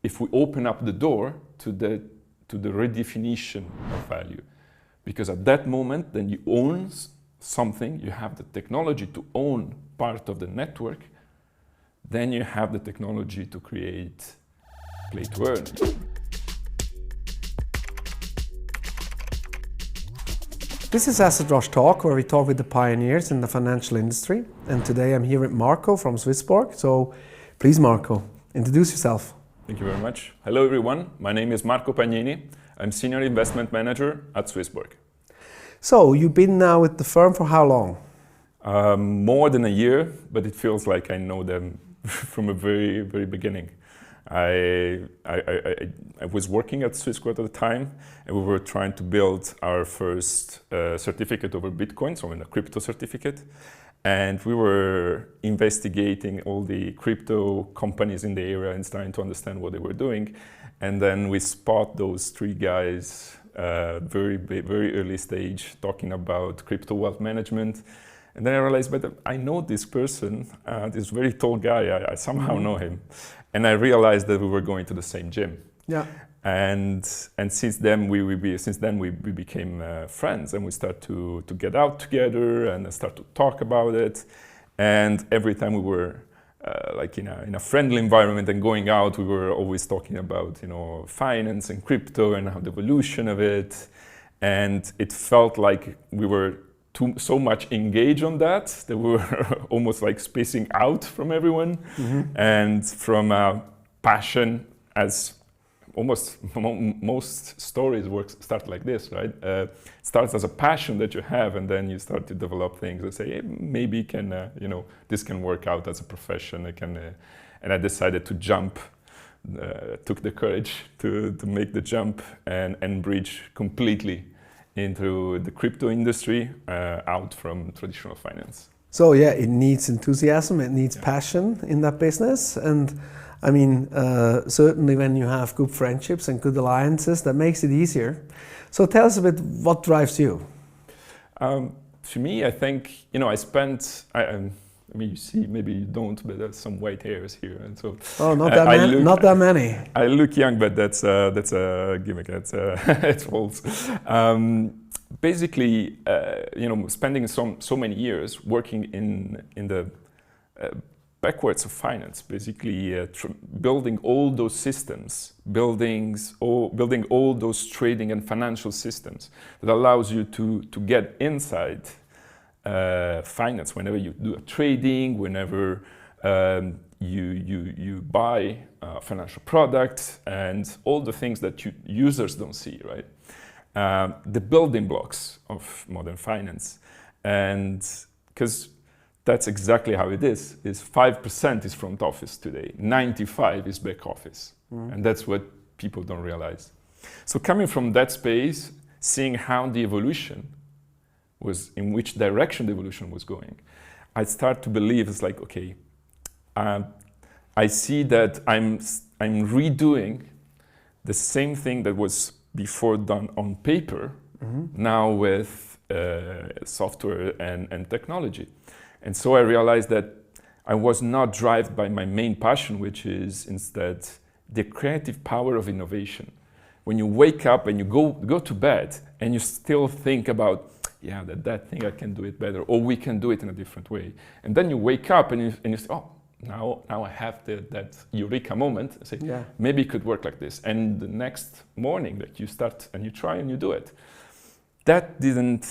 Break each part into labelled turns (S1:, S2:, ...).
S1: if we open up the door to the redefinition of value. Because at that moment, then you own something, you have the technology to own part of the network, then you have the technology to create play to earn.
S2: This is AssetRush Talk, where we talk with the pioneers in the financial industry. And today I'm here with Marco from Swissborg. So please, Marco, introduce yourself.
S1: Thank you very much. Hello, everyone. My name is Marco Pagnini. I'm Senior Investment Manager at Swissborg.
S2: So you've been now with the firm for how long?
S1: More than a year, but it feels like I know them from a very, very beginning. I was working at Swissquote at the time, and we were trying to build our first certificate over Bitcoin, so a crypto certificate. And we were investigating all the crypto companies in the area and trying to understand what they were doing. And then we spot those three guys, very early stage, talking about crypto wealth management. And then I realized, but I know this person, this very tall guy, I somehow know him. And I realized that we were going to the same gym.
S2: Yeah.
S1: And since then we became friends, and we start to get out together and start to talk about it. And every time we were like in a friendly environment and going out, we were always talking about finance and crypto and how the evolution of it. And it felt like we were so much engaged on that we were almost like spacing out from everyone. Mm-hmm. And from passion, as almost most stories start like this, right? Starts as a passion that you have, and then you start to develop things and say, hey, maybe this can work out as a profession. And I decided to jump. Took the courage to make the jump and bridge completely into the crypto industry, out from traditional finance.
S2: So yeah, it needs enthusiasm, it needs passion in that business. And I mean, certainly when you have good friendships and good alliances, that makes it easier. So tell us a bit, what drives you?
S1: For me, I think, I mean, you see, maybe you don't, but there's some white hairs here, and so.
S2: Oh, not that many.
S1: I look young, but that's a gimmick. It's false. Basically, spending so many years working in the backwards of finance, basically building all those systems, building all those trading and financial systems that allows you to get inside. Finance, whenever you do a trading, whenever you buy a financial product, and all the things that users don't see, right? The building blocks of modern finance. And because that's exactly how it is 5% is front office today, 95% is back office. Mm. And that's what people don't realize. So coming from that space, seeing how the evolution was, in which direction the evolution was going, I start to believe it's like, okay, I see that I'm redoing the same thing that was before done on paper, mm-hmm. now with software and technology. And so I realized that I was not driven by my main passion, which is instead the creative power of innovation. When you wake up and you go to bed and you still think about, yeah, that thing I can do it better, or we can do it in a different way. And then you wake up and you say, oh, now I have that eureka moment. I say, yeah, maybe it could work like this. And the next morning that you start and you try and you do it. That didn't,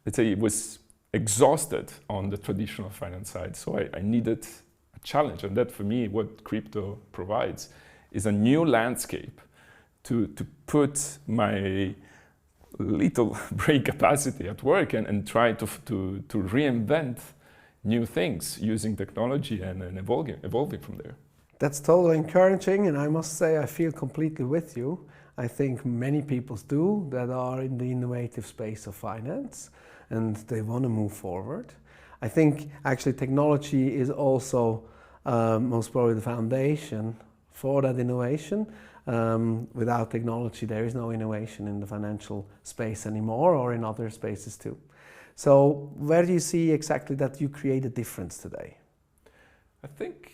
S1: let's say, it was exhausted on the traditional finance side. So I needed a challenge. And that for me, what crypto provides is a new landscape to put my little brain capacity at work and try to reinvent new things using technology and evolving from there.
S2: That's totally encouraging, and I must say I feel completely with you. I think many people do that are in the innovative space of finance, and they want to move forward. I think actually technology is also most probably the foundation for that innovation. Without technology, there is no innovation in the financial space anymore, or in other spaces too. So where do you see exactly that you create a difference today?
S1: I think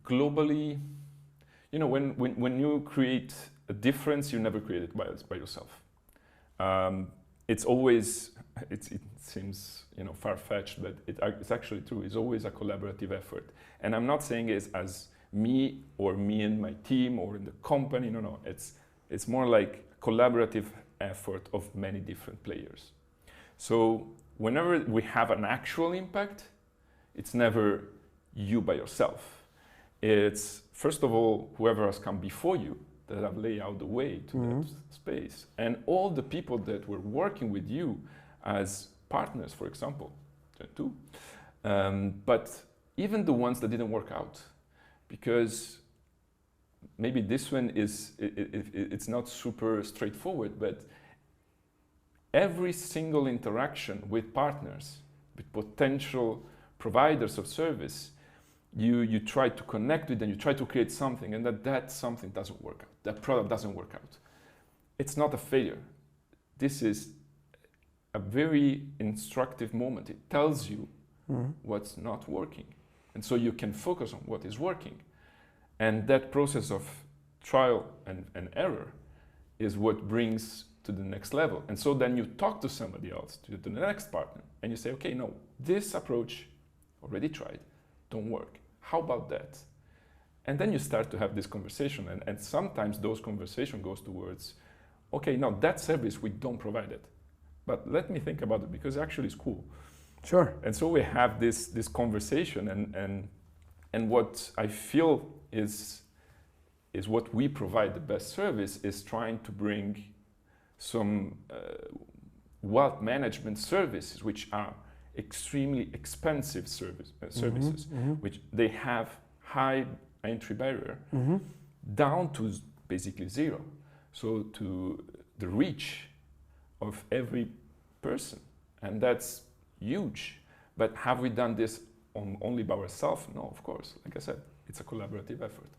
S1: globally, when you create a difference, you never create it by yourself. It's always, it seems far-fetched, but it's actually true. It's always a collaborative effort. And I'm not saying it's as me and my team or in the company. No. It's more like a collaborative effort of many different players. So whenever we have an actual impact, it's never you by yourself. It's, first of all, whoever has come before you that have laid out the way to that space. And all the people that were working with you as partners, for example, too. But even the ones that didn't work out, because maybe this one it's not super straightforward, but every single interaction with partners, with potential providers of service, you try to connect with them, you try to create something, and that something doesn't work out. That product doesn't work out. It's not a failure. This is a very instructive moment. It tells you what's not working. And so you can focus on what is working. And that process of trial and error is what brings to the next level. And so then you talk to somebody else, to the next partner, and you say, okay, no, this approach, already tried, don't work. How about that? And then you start to have this conversation, and sometimes those conversation goes towards, okay, no, that service we don't provide it, but let me think about it because actually it's cool.
S2: Sure.
S1: And so we have this conversation, and what I feel is what we provide the best service is trying to bring some wealth management services which are extremely expensive services, which they have high entry barrier, down to basically zero. So to the reach of every person, and that's huge. But have we done this only by ourselves? No, of course. Like I said, it's a collaborative effort.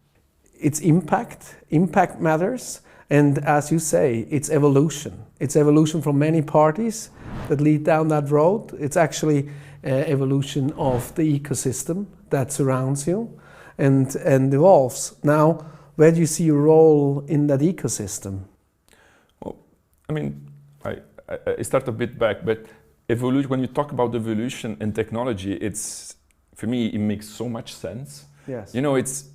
S2: It's impact. Impact matters. And as you say, it's evolution. It's evolution from many parties that lead down that road. It's actually evolution of the ecosystem that surrounds you and evolves. Now, where do you see your role in that ecosystem?
S1: Well, I mean, I start a bit back, but evolution, when you talk about evolution and technology, it's, for me, it makes so much sense.
S2: Yes.
S1: It's,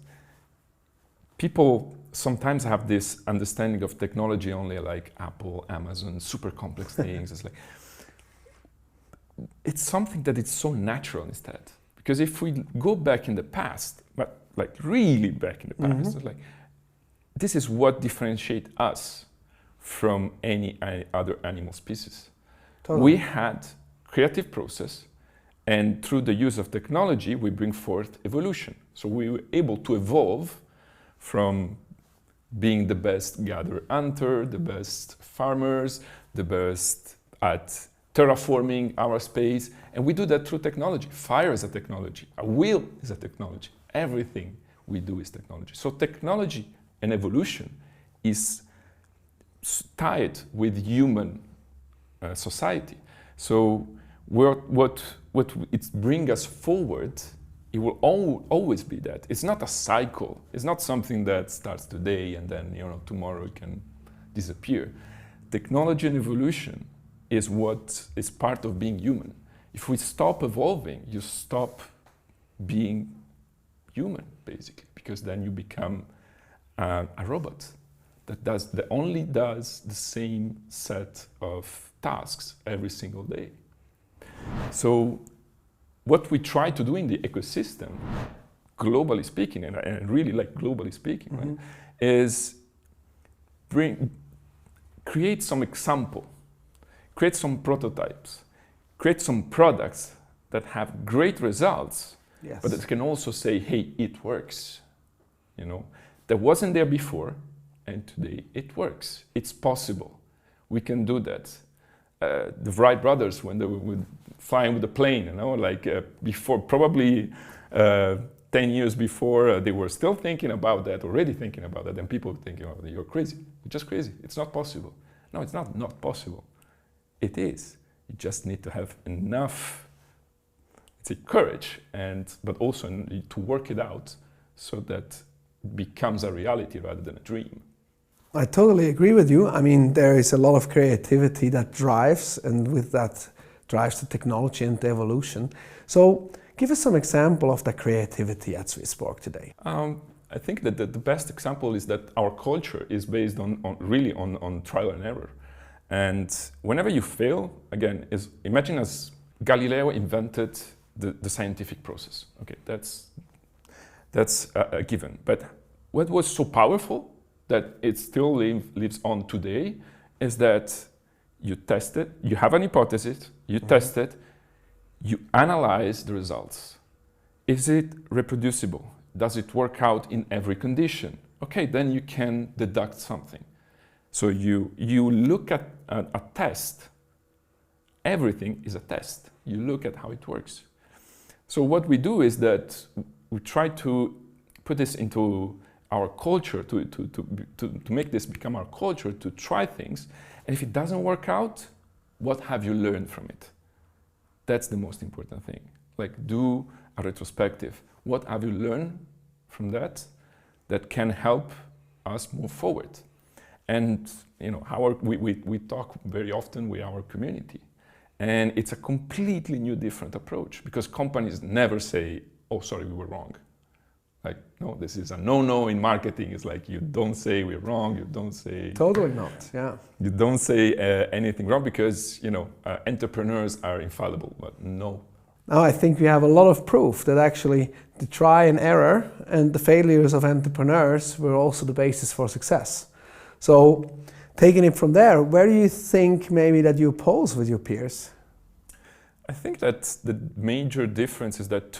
S1: people sometimes have this understanding of technology only like Apple, Amazon, super complex things. It's like, it's something that it's so natural instead. Because if we go back in the past, but like really back in the past, it's like, this is what differentiates us from any other animal species.
S2: Totally.
S1: We had creative process, and through the use of technology, we bring forth evolution. So we were able to evolve from being the best gatherer-hunter, the best farmers, the best at terraforming our space, and we do that through technology. Fire is a technology, a wheel is a technology. Everything we do is technology. So technology and evolution is tied with human society. So what it brings us forward, it will always be that. It's not a cycle. It's not something that starts today and then tomorrow it can disappear. Technology and evolution is what is part of being human. If we stop evolving, you stop being human, basically, because then you become a robot that only does the same set of tasks every single day. So what we try to do in the ecosystem, globally speaking, and really like globally speaking, right, is create some example, create some prototypes, create some products that have great results,
S2: yes,
S1: but that can also say, hey, it works. That wasn't there before, and today it works. It's possible. We can do that. The Wright brothers, when they were flying with the plane, before, probably 10 years before, they were still thinking about that, already thinking about that, and people were thinking, oh, you're crazy. You're just crazy. It's not possible. No, it's not possible. It is. You just need to have enough, courage, but also to work it out so that becomes a reality rather than a dream.
S2: I totally agree with you. I mean, there is a lot of creativity that drives, and with that drives the technology and the evolution. So give us some example of the creativity at Swissborg today.
S1: I think that the best example is that our culture is based on trial and error. And whenever you fail, again, imagine as Galileo invented the scientific process. Okay, that's a given. But what was so powerful that it still lives on today is that you test it, you have an hypothesis, you test it, you analyze the results. Is it reproducible? Does it work out in every condition? Okay, then you can deduct something. So you look at a test. Everything is a test. You look at how it works. So what we do is that we try to put this into our culture, to make this become our culture, to try things. And if it doesn't work out, what have you learned from it? That's the most important thing. Like, do a retrospective. What have you learned from that can help us move forward? And we talk very often with our community. And it's a completely new, different approach, because companies never say, oh, sorry, we were wrong. Like, no, this is a no-no in marketing. It's like, you don't say we're wrong, you don't say...
S2: Totally not, yeah.
S1: You don't say anything wrong, because, entrepreneurs are infallible, but no.
S2: Now I think we have a lot of proof that actually the try and error and the failures of entrepreneurs were also the basis for success. So, taking it from there, where do you think maybe that you oppose with your peers?
S1: I think that the major difference is that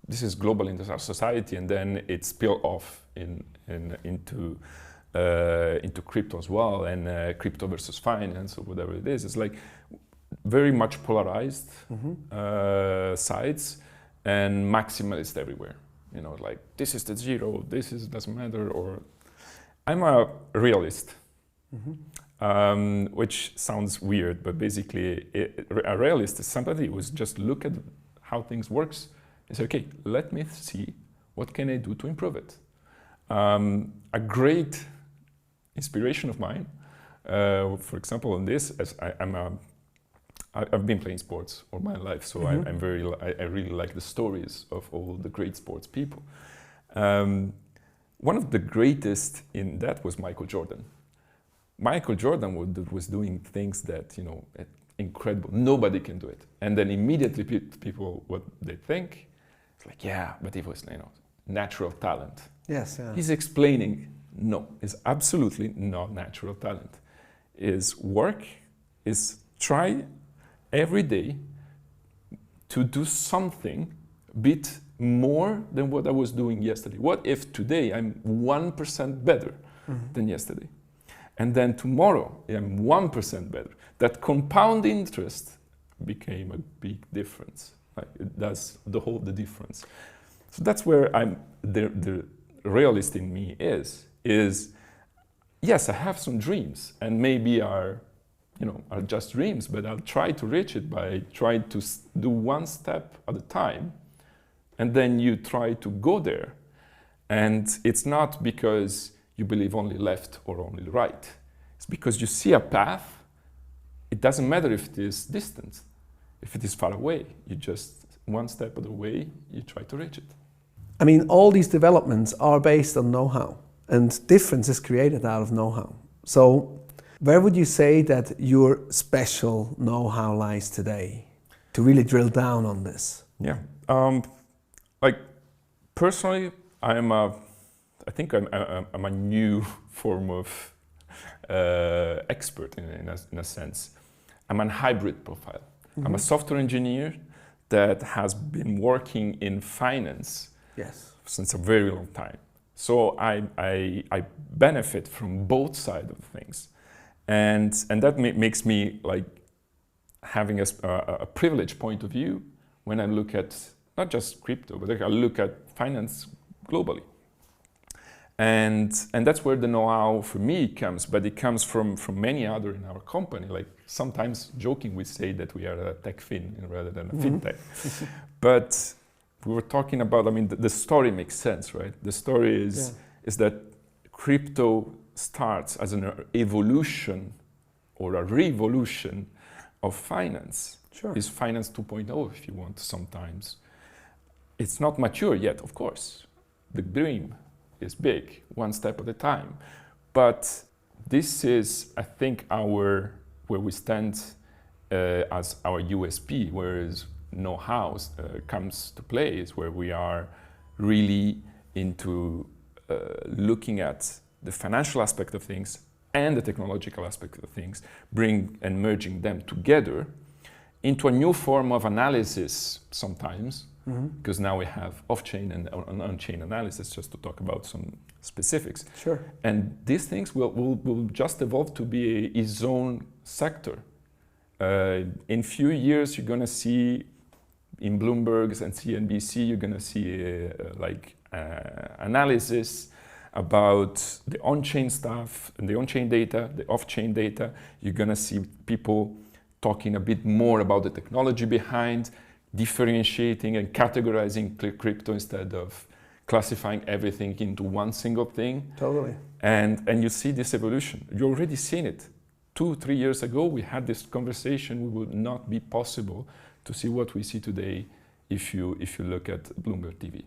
S1: this is global in our society, and then it spills off into crypto as well, and crypto versus finance or whatever it is. It's like very much polarized sides and maximalist everywhere. Like, this is the zero, doesn't matter, or I'm a realist. Which sounds weird, but basically a realist is somebody who just look at how things works and say, okay, let me see what can I do to improve it. A great inspiration of mine, for example, on this, as I've been playing sports all my life, so I really like the stories of all the great sports people. One of the greatest in that was Michael Jordan. Michael Jordan was doing things that, incredible. Nobody can do it. And then immediately people, what they think, it's like, yeah, but it was, natural talent.
S2: Yes, yeah.
S1: He's explaining, no, it's absolutely not natural talent. Is work, is try every day to do something a bit more than what I was doing yesterday. What if today I'm 1% better than yesterday? And then tomorrow I'm 1% better. That compound interest became a big difference. Like, it does the difference. So that's where the realist in me is yes, I have some dreams, and maybe are just dreams, but I'll try to reach it by trying to do one step at a time. And then you try to go there. And it's not because you believe only left or only right. It's because you see a path. It doesn't matter if it is distant, if it is far away. You just, one step of the way, you try to reach it.
S2: I mean, all these developments are based on know-how, and difference is created out of know-how. So where would you say that your special know-how lies today, to really drill down on this?
S1: Yeah, like personally, I think I'm a new form of expert in a sense. I'm a hybrid profile. I'm a software engineer that has been working in finance since a very long time. So I benefit from both sides of things, and that makes me like having a privileged point of view when I look at not just crypto, but I look at finance globally. And that's where the know-how for me comes, but it comes from many other in our company. Like, sometimes joking we say that we are a tech fin rather than a fintech. But we were talking about, I mean, the story makes sense, right? The story is is that crypto starts as an evolution or a revolution of finance.
S2: Sure.
S1: It's finance 2.0 if you want sometimes. It's not mature yet, of course. The dream is big, one step at a time. But this is, I think, where we stand as our USP, whereas know-how comes to play, is where we are really into looking at the financial aspect of things and the technological aspect of things, merging them together into a new form of analysis sometimes, because now we have off-chain and on-chain analysis, just to talk about some specifics.
S2: Sure.
S1: And these things will just evolve to be its own sector. In few years, you're going to see in Bloomberg's and CNBC, you're going to see analysis about the on-chain stuff and the on-chain data, the off-chain data. You're going to see people talking a bit more about the technology behind, differentiating and categorizing crypto instead of classifying everything into one single thing.
S2: Totally.
S1: And you see this evolution. You're already seen it. 2-3 years ago, we had this conversation. We would not be possible to see what we see today if you look at Bloomberg TV.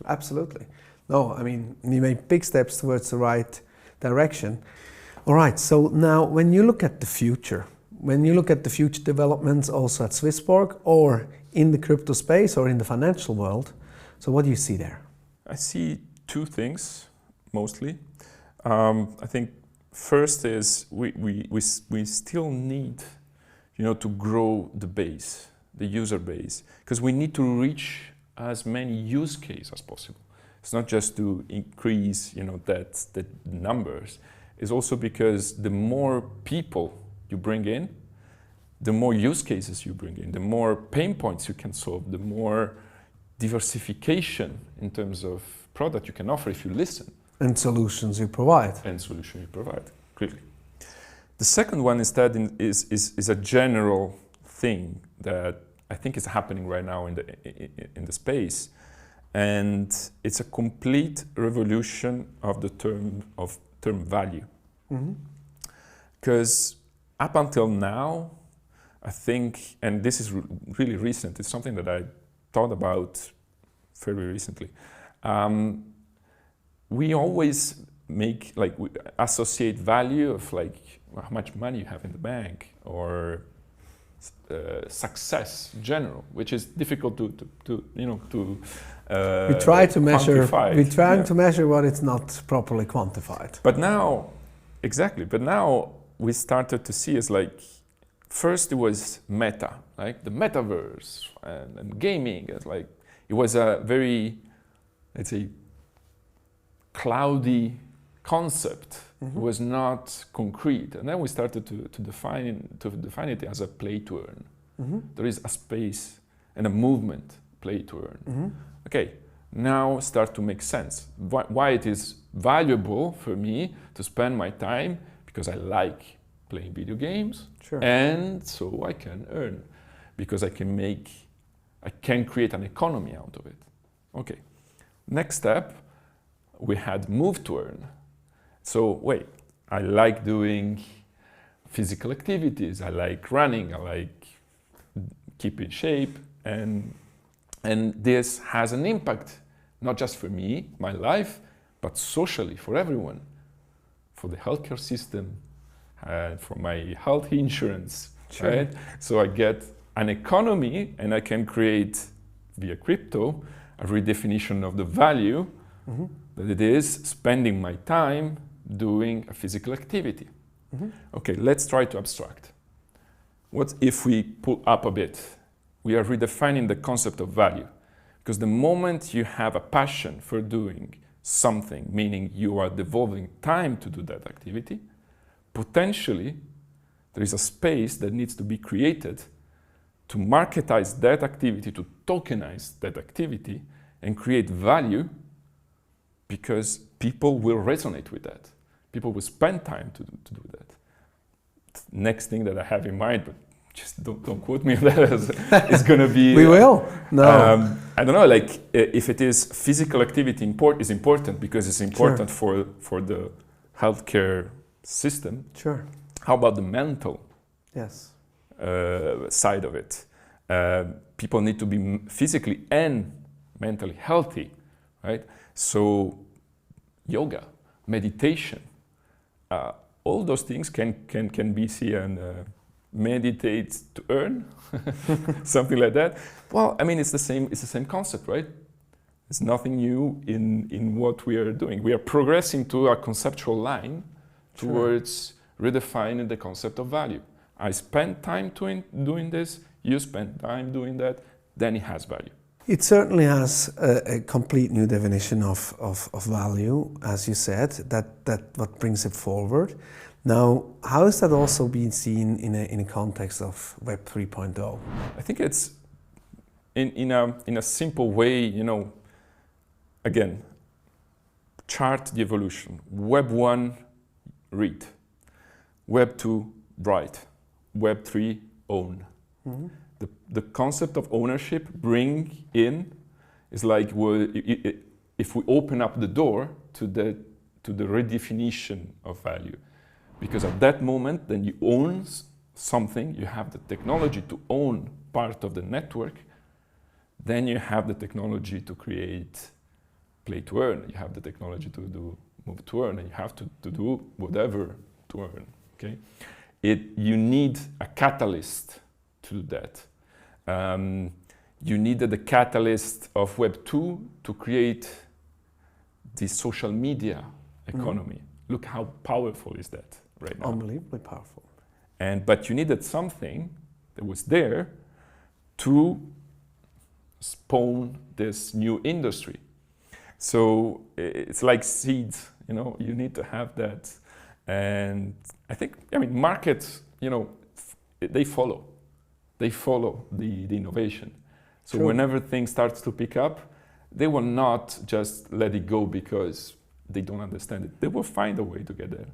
S2: Absolutely. No, I mean, you made big steps towards the right direction. All right, so now when you look at the future, developments also at Swissborg or in the crypto space or in the financial world, so what do you see there?
S1: I see two things, mostly. I think first is we still need, to grow the base, the user base, because we need to reach as many use cases as possible. It's not just to increase, the numbers. It's also because the more people you bring in, the more use cases you bring in, the more pain points you can solve, the more diversification in terms of product you can offer if you listen.
S2: And solutions you provide.
S1: Quickly. The second one instead is a general thing that I think is happening right now in the space, and it's a complete revolution of the term value. Because up until now, I think, and this is really recent, it's something that I thought about fairly recently. We always we associate value of how much money you have in the bank or success in general, which is difficult to
S2: we try to measure.
S1: quantify.
S2: We try to measure what is not properly quantified.
S1: But now, exactly. But now we started to see first it was meta, like the metaverse and gaming. It was a very, let's say, cloudy concept. It was not concrete, and then we started to define it as a play to earn. There is a space and a movement, play to earn. Okay, now start to make sense. Why it is valuable for me to spend my time, because I like playing video games,
S2: sure.
S1: And so I can earn, because I can create an economy out of it. Okay, next step, we had move to earn. So wait, I like doing physical activities, I like running, I like keeping shape, and this has an impact, not just for me, my life, but socially for everyone, for the healthcare system, for my health insurance,
S2: sure.
S1: Right? So I get an economy, and I can create via crypto a redefinition of the value that it is spending my time doing a physical activity. Okay, let's try to abstract. What if we pull up a bit? We are redefining the concept of value, because the moment you have a passion for doing something, meaning you are devoting time to do that activity, potentially there is a space that needs to be created to marketize that activity, to tokenize that activity, and create value, because people will resonate with that. People will spend time to do that. Next thing that I have in mind, but just don't quote me on that. It's going to be.
S2: We will. No.
S1: I don't know. Like if it is physical activity is important because it's important for the healthcare system.
S2: Sure.
S1: How about the mental?
S2: Yes.
S1: Side of it? People need to be physically and mentally healthy, right? So yoga, meditation, all those things can be seen and meditate to earn, something like that. Well, I mean, it's the same concept, right? There's nothing new in what we are doing. We are progressing to a conceptual line towards redefining the concept of value. I spend time doing this, you spend time doing that, then it has value.
S2: It certainly has a complete new definition of value, as you said, that what brings it forward. Now, how is that also being seen in a context of Web 3.0?
S1: I think it's in a simple way, you know, again, chart the evolution. Web 1, read. Web 2, write. Web 3, own. Mm-hmm. The concept of ownership bring in is like if we open up the door to the redefinition of value, because at that moment then you own something, you have the technology to own part of the network, then you have the technology to create play to earn, you have the technology to do move to earn, and you have to do whatever to earn. Okay, you need a catalyst to do that. You needed the catalyst of Web 2 to create the social media economy. Mm-hmm. Look how powerful is that right now.
S2: Unbelievably powerful.
S1: But you needed something that was there to spawn this new industry. So it's like seeds, you know, you need to have that. And I think, I mean, markets, you know, they follow the innovation. So
S2: True.
S1: Whenever things starts to pick up, they will not just let it go because they don't understand it. They will find a way to get there.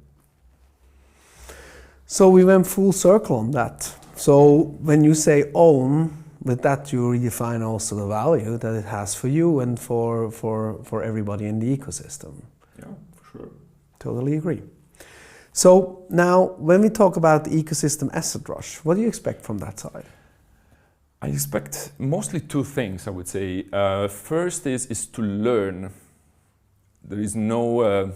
S2: So we went full circle on that. So when you say own, with that you redefine also the value that it has for you and for everybody in the ecosystem.
S1: Yeah, for sure.
S2: Totally agree. So now when we talk about the ecosystem AssetRush, what do you expect from that side?
S1: I expect mostly two things, I would say. First is to learn. There is no,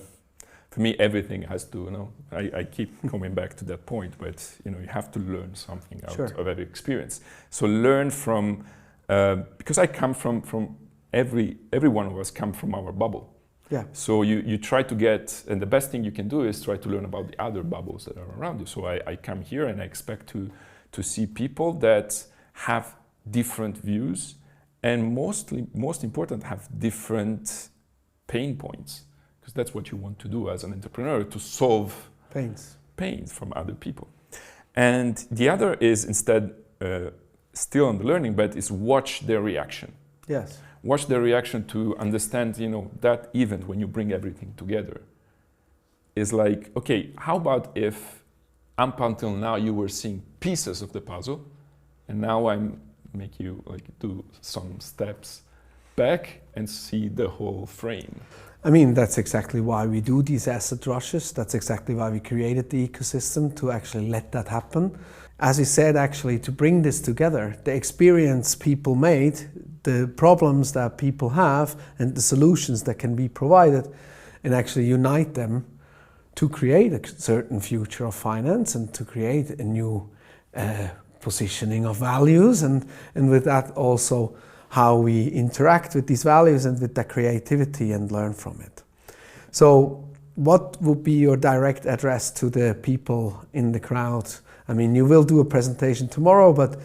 S1: for me, everything has to, you know, I keep coming back to that point, but, you know, you have to learn something out of every experience. So learn from, because I come from every one of us come from our bubble.
S2: Yeah.
S1: So you try to get, and the best thing you can do is try to learn about the other bubbles that are around you. So I come here and I expect to see people that have different views and most important, have different pain points, because that's what you want to do as an entrepreneur, to solve pains from other people. And the other is instead still on the learning, but is watch their reaction.
S2: Yes.
S1: Watch their reaction to understand, you know, that event when you bring everything together is like, okay, how about if up until now you were seeing pieces of the puzzle, and now I'm make you like do some steps back and see the whole frame.
S2: I mean, that's exactly why we do these asset rushes. That's exactly why we created the ecosystem, to actually let that happen. As you said, actually, to bring this together, the experience people made, the problems that people have, and the solutions that can be provided, and actually unite them to create a certain future of finance and to create a new positioning of values, and with that also how we interact with these values and with that creativity and learn from it. So what would be your direct address to the people in the crowd? I mean, you will do a presentation tomorrow, but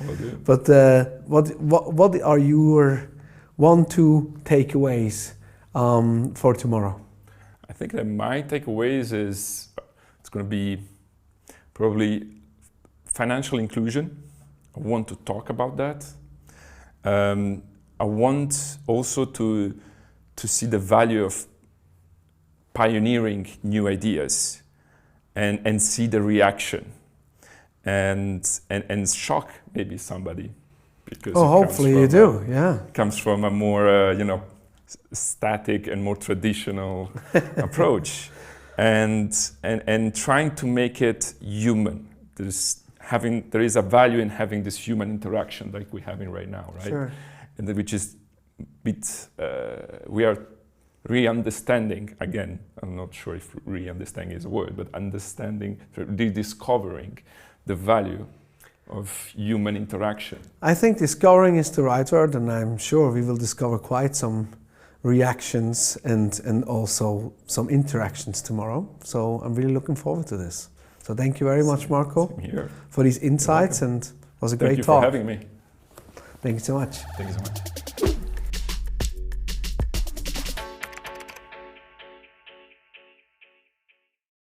S2: what are your 1-2 takeaways for tomorrow?
S1: I think that my takeaways is it's going to be probably financial inclusion. I want to talk about that. I want also to see the value of pioneering new ideas and see the reaction. and shock maybe somebody, because
S2: Oh, hopefully you do. Yeah.
S1: Comes from a more static and more traditional approach, and trying to make it human. There is a value in having this human interaction like we're having right now, right?
S2: Sure.
S1: And which is we are re-understanding again. I'm not sure if re-understanding is a word, but understanding, rediscovering the value of human interaction.
S2: I think discovering is the right word, and I'm sure we will discover quite some reactions and also some interactions tomorrow. So I'm really looking forward to this. So thank you very much, Marco,
S1: here
S2: for these insights, and it was a great talk.
S1: Thank you for having me.
S2: Thank you so much.
S1: Thank you so much.